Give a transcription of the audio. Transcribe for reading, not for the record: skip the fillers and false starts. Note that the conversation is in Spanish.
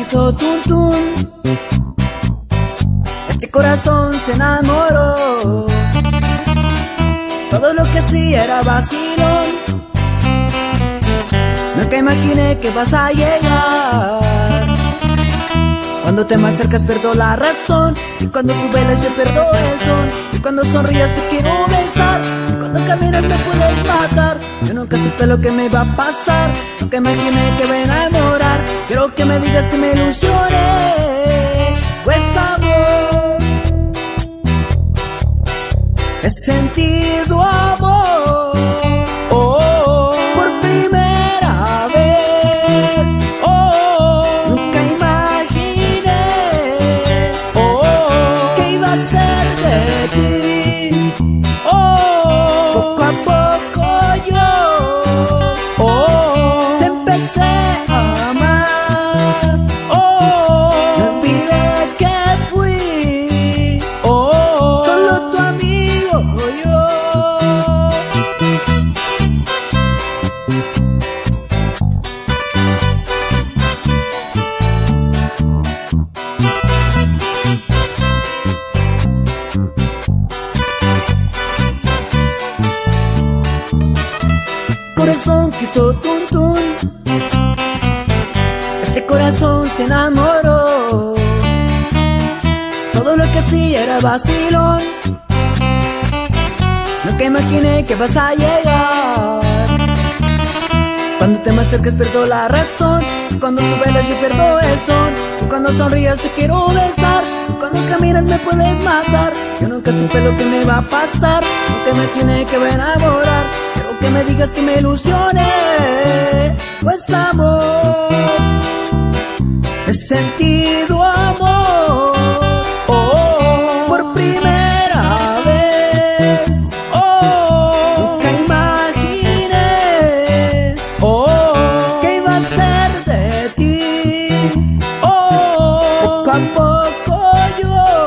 quiso tun tun, este corazón se enamoró. Todo lo que hacía era vacilón, nunca imaginé que vas a llegar. Cuando te me acercas pierdo la razón, y cuando tú bailas yo pierdo el son, y cuando sonrías te quiero besar, y cuando caminas me puedes matar. Yo nunca supe lo que me iba a pasar, nunca imaginé que me iba a enamorar. Quiero que me digas si me ilusioné, pues amor, he sentido amor, oh, por primera vez, oh, nunca imaginé, oh, que iba a ser de ti, oh, poco a poco yo, oh, te empecé a amar, oh, no olvidé que fui, oh, solo tu amigo yo. Corazón quiso tun tun, este corazón se enamoró. Todo lo que hacía era vacilón, nunca imaginé que vas a llegar. Cuando te me acercas pierdo la razón, cuando tú bailas yo pierdo el son, cuando sonrías te quiero besar, cuando caminas me puedes matar. Yo nunca supe lo que me iba a pasar, nunca imaginé que me iba a enamorar. Quiero que me digas si me ilusioné, pues amor, he sentido amor, oh, por primera vez, oh, nunca imaginé, oh, que iba a ser de ti, oh, poco a poco yo.